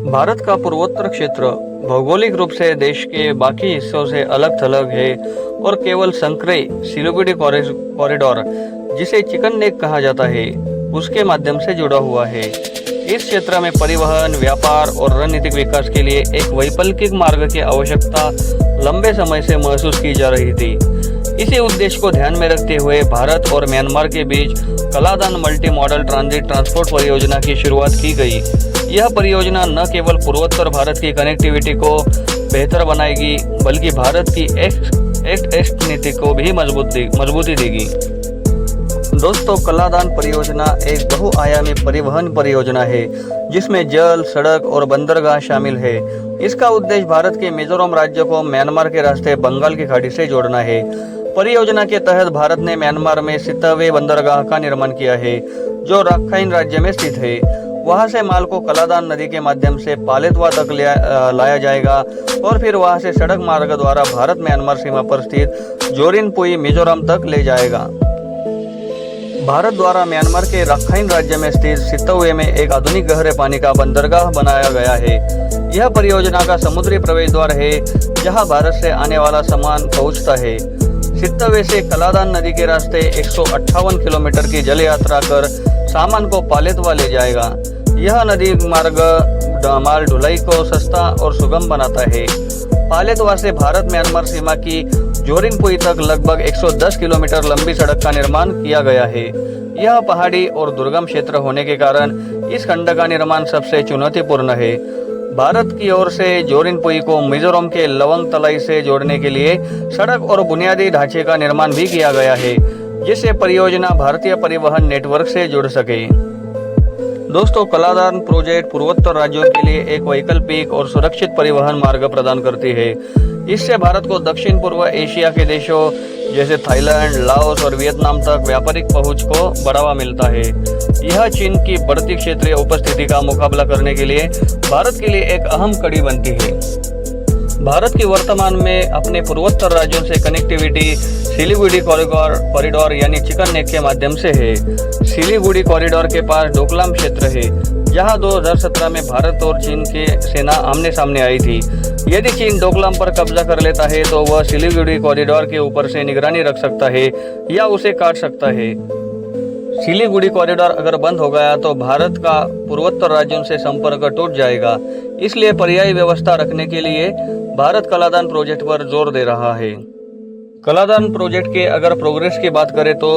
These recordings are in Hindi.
भारत का पूर्वोत्तर क्षेत्र भौगोलिक रूप से देश के बाकी हिस्सों से अलग थलग है और केवल संकरे सिलीगुड़ी कॉरिडोर, जिसे चिकन नेक कहा जाता है, उसके माध्यम से जुड़ा हुआ है। इस क्षेत्र में परिवहन, व्यापार और रणनीतिक विकास के लिए एक वैकल्पिक मार्ग की आवश्यकता लंबे समय से महसूस की जा रही थी। इसी उद्देश्य को ध्यान में रखते हुए भारत और म्यांमार के बीच Kaladan multi modal transit transport परियोजना की शुरुआत की गई। यह परियोजना न केवल पूर्वोत्तर भारत की कनेक्टिविटी को बेहतर बनाएगी, बल्कि भारत की एक्ट ईस्ट नीति को भी मजबूती देगी। दोस्तों, कलादान परियोजना एक बहुआयामी परिवहन परियोजना है, जिसमें जल, सड़क और बंदरगाह शामिल है। इसका उद्देश्य भारत के मिजोरम राज्य को म्यांमार के रास्ते बंगाल की खाड़ी से जोड़ना है। परियोजना के तहत भारत ने म्यांमार में सितवे बंदरगाह का निर्माण किया है, जो राखाइन राज्य में स्थित है। वहां से माल को कलादान नदी के माध्यम से पालेतवा तक लाया जाएगा और फिर वहां से सड़क मार्ग द्वारा भारत म्यांमार सीमा पर स्थित जोरिनपुई मिजोरम तक ले जाएगा। भारत द्वारा म्यांमार के राखाइन राज्य में स्थित सितवे में एक आधुनिक गहरे पानी का बंदरगाह बनाया गया है। यह परियोजना का समुद्री प्रवेश द्वार है, जहां भारत से आने वाला सामान पहुंचता है। सितवे से कलादान नदी के रास्ते 158 किलोमीटर की जल यात्रा कर सामान को पालेतवा ले जाएगा। यह नदी मार्ग माल ढुलाई को सस्ता और सुगम बनाता है। पालेतवा से भारत म्यांमार सीमा की जोरिनपुई तक लगभग 110 किलोमीटर लंबी सड़क का निर्माण किया गया है। यह पहाड़ी और दुर्गम क्षेत्र होने के कारण इस खंड का निर्माण सबसे चुनौतीपूर्ण है। भारत की ओर से जोरिनपुई को मिजोरम के लवंग तलाई से जोड़ने के लिए सड़क और बुनियादी ढांचे का निर्माण भी किया गया है, जिससे परियोजना भारतीय परिवहन नेटवर्क से जुड़ सके। दोस्तों, कलादान प्रोजेक्ट पूर्वोत्तर राज्यों के लिए एक वैकल्पिक और सुरक्षित परिवहन मार्ग प्रदान करती है। इससे भारत को दक्षिण पूर्व एशिया के देशों जैसे थाईलैंड, लाओस और वियतनाम तक व्यापारिक पहुंच को बढ़ावा मिलता है। यह चीन की बढ़ती क्षेत्रीय उपस्थिति का मुकाबला करने के लिए भारत के लिए एक अहम कड़ी बनती है। भारत की वर्तमान में अपने पूर्वोत्तर राज्यों से कनेक्टिविटी सिलीगुड़ी कॉरिडोर यानी चिकन नेक के माध्यम से है। सिलीगुड़ी कॉरिडोर के पास डोकलाम क्षेत्र है, जहां 2017 में भारत और चीन की सेना आमने सामने आई थी। यदि चीन डोकलाम पर कब्जा कर लेता है तो वह सिलीगुड़ी कॉरिडोर के ऊपर से निगरानी रख सकता है या उसे काट सकता है। सिलीगुड़ी कॉरिडोर अगर बंद हो गया तो भारत का पूर्वोत्तर राज्यों से संपर्क टूट जाएगा। इसलिए पर्यायी व्यवस्था रखने के लिए भारत कलादान प्रोजेक्ट पर जोर दे रहा है। कलादान प्रोजेक्ट के अगर प्रोग्रेस की बात करें तो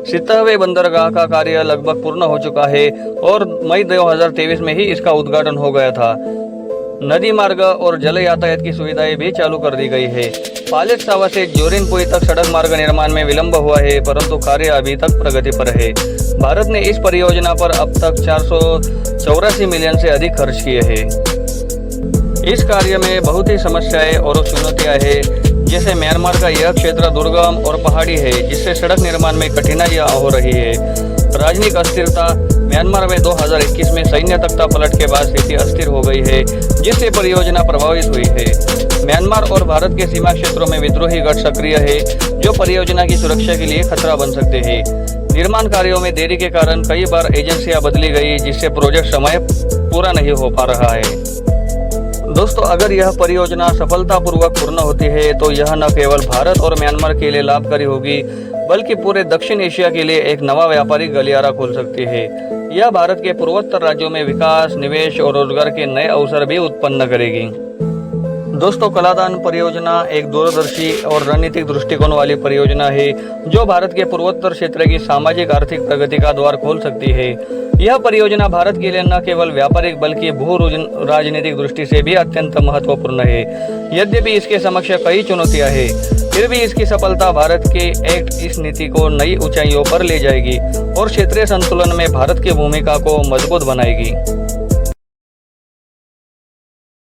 सितवे बंदरगाह का कार्य लगभग पूर्ण हो चुका है और मई 2023 में ही इसका उद्घाटन हो गया था। नदी मार्ग और जल यातायात की सुविधाएं भी चालू कर दी गई है। पालेतवा से जोरिनपुई तक सड़क मार्ग निर्माण में विलंब हुआ है, परंतु कार्य अभी तक प्रगति पर है। भारत ने इस परियोजना पर अब तक 484 मिलियन से अधिक खर्च किए हैं। इस कार्य में बहुत ही समस्याएं और चुनौतियां हैं, जैसे म्यांमार का यह क्षेत्र दुर्गम और पहाड़ी है, जिससे सड़क निर्माण में कठिनाइयां हो रही है। राजनीतिक अस्थिरता, म्यांमार में 2021 में सैन्य तख्ता पलट के बाद स्थिति अस्थिर हो गई है, जिससे परियोजना प्रभावित हुई है। म्यांमार और भारत के सीमा क्षेत्रों में विद्रोही गठ सक्रिय है, जो परियोजना की सुरक्षा के लिए खतरा बन सकते हैं। निर्माण कार्यों में देरी के कारण कई बार एजेंसियां बदली गई, जिससे प्रोजेक्ट समय पूरा नहीं हो पा रहा है। दोस्तों, अगर यह परियोजना सफलतापूर्वक पूर्ण होती है तो यह न केवल भारत और म्यांमार के लिए लाभकारी होगी, बल्कि पूरे दक्षिण एशिया के लिए एक नवा व्यापारिक गलियारा खोल सकती है। यह भारत के पूर्वोत्तर राज्यों में विकास, निवेश और रोजगार के नए अवसर भी उत्पन्न करेगी। दोस्तों, कलादान परियोजना एक दूरदर्शी और रणनीतिक दृष्टिकोण वाली परियोजना है, जो भारत के पूर्वोत्तर क्षेत्र की सामाजिक आर्थिक प्रगति का द्वार खोल सकती है। यह परियोजना भारत के लिए न केवल व्यापारिक बल्कि भू राजनीतिक दृष्टि से भी अत्यंत महत्वपूर्ण है। यद्यपि इसके समक्ष कई चुनौतियां हैं, फिर भी इसकी सफलता भारत के एक्ट ईस्ट नीति को नई ऊंचाइयों पर ले जाएगी और क्षेत्रीय संतुलन में भारत की भूमिका को मजबूत बनाएगी।